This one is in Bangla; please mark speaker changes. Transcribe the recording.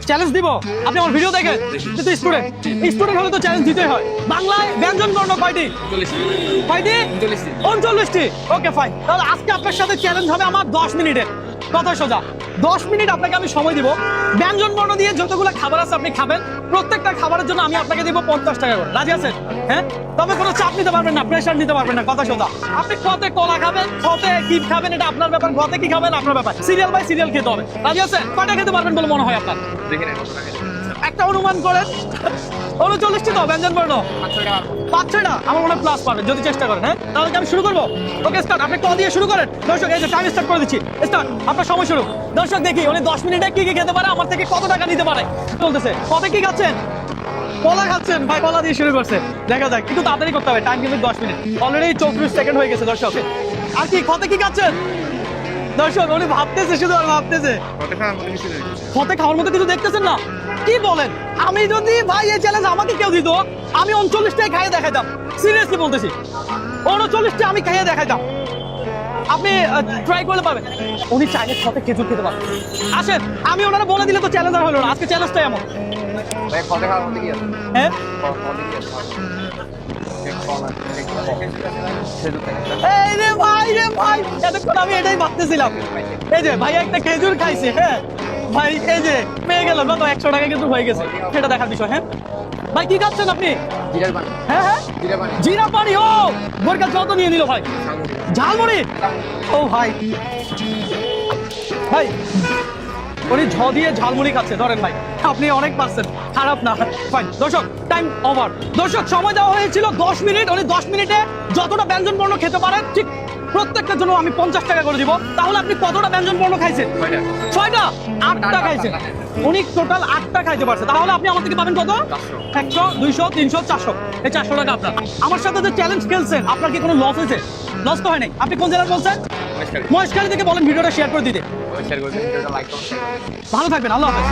Speaker 1: চ্যালেঞ্জ দিব? আপনি আমার ভিডিও দেখেন, কিন্তু স্টুডেন্ট হলে তো চ্যালেঞ্জ দিতেই হয়। বাংলায় ব্যঞ্জন বর্ণ কয়টি? 39টি। ওকে ফাইন, তাহলে আজকে আপনার সাথে চ্যালেঞ্জ হবে আমার 10 মিনিটের। কথা সোজা, 10 মিনিট আপনাকে আমি সময় দিব। ব্যঞ্জন বর্ণ দিয়ে যতগুলো খাবার আছে আপনি খাবেন, প্রত্যেকটা খাবারের জন্য আমি আপনাকে দিব 50 টাকা করে। রাজি আছেন? হ্যাঁ, তবে কোনো চাপ নিতে পারবেন না, প্রেশার নিতে পারবেন না। কথা সোজা, আপনি কতে কলা খাবেন, কতে কি খাবেন এটা আপনার ব্যাপার, কতে কি খাবেন আপনার ব্যাপার। সিরিয়াল বাই সিরিয়াল খেতে হবে। রাজি আছেন? কয়টা খেতে পারবেন বলে মনে হয় আপনার? একটা অনুমান করেন। 39টি তো ব্যঞ্জন বর্ণ, 5-6টা আমার মনে হয় প্লাস পাবেন যদি চেষ্টা করেন। হ্যাঁ, তাহলে কি আমি শুরু করবো? Okay start. আপনি ক দিয়ে শুরু করেন। দর্শক এই যে টাইম স্টার্ট করে দিচ্ছি, স্টার্ট। আপনার সময় শুরু। দর্শক দেখি উনি 10 মিনিটে কি কি খেতে পারে, আমার থেকে কত টাকা নিতে পারে। চলতেছে। কতে কি খাচ্ছেন? কলা খাচ্ছেন ভাই, কলা দিয়ে শুরু করছে। দেখা যাক, কিন্তু তাড়াতাড়ি করতে হবে, টাইম কিন্তু 10 মিনিট। অলরেডি 34 সেকেন্ড হয়ে গেছে দর্শক। আর কি কতে কি খাচ্ছেন? দর্শক উনি ভাবতেছে, শুধু আর ভাবতেছে। কতে খাওয়ার মতো কিছু দেখতেছেন না? কি বলেন? আমি যদি ভাই এই চ্যালেঞ্জ আমাকে কেউ দিত, আমি 39টাই খাইয়ে দেখাইতাম। সিরিয়াসলি বলতেছি, 39টা আমি খাইয়ে দেখাইতাম। আপনি ট্রাই করলে পাবেন। উনি চাইলে সাথে খেজুর খেতে পারেন। আসেন, আমি ওনারা বলে দিলে তো চ্যালেঞ্জ আর হলো না। আজকে চ্যালেঞ্জটাই এমন। হ্যাঁ, এই রে ভাই, এতক্ষণ আমি এটাই ভাবতেছিলাম। এই যে ভাই একটা খেজুর খাইছে। হ্যাঁ ভাই, এই যে পেয়ে গেলাম না তো, 100 টাকা কিন্তু হয়ে গেছে। সেটা দেখার বিষয়। হ্যাঁ ভাই, কি খাচ্ছেন আপনি? হ্যাঁ, জিরা পানি। ও গোরকা যত নিয়ে নিল ভাই। ঝালমুড়ি। ও ভাই উনি ঝ দিয়ে ঝালমুড়ি খাচ্ছে। ধরেন ভাই, আপনি অনেক পারছেন, খারাপ না। ফাইন দর্শক, টাইম ওভার। দর্শক সময় দেওয়া হয়েছিল 10 মিনিট। উনি 10 মিনিটে যতটা ব্যঞ্জন বর্ণ খেতে পারেন, ঠিক প্রত্যেকটার জন্য আমি 50 টাকা করে দিব। তাহলে আপনি কতটা ব্যঞ্জন বর্ণ খাইছেন? 6টা। 8টা খাইছেন। উনি টোটাল 8টা খাইতে পারছে। তাহলে আপনি আমার থেকে পাবেন কত? 100, 200, 300, 400। এই 400 টাকা আপনার। আমার সাথে যে চ্যালেঞ্জ খেলছেন, আপনার কি কোনো লস হয়েছে? লস তো হয়নি। আপনি কোন জেলার বলছেন? মহেশখালী থেকে। বলেন ভিডিওটা শেয়ার করে দিতে। ভালো থাকবেন, আল্লাহ হাফেজ।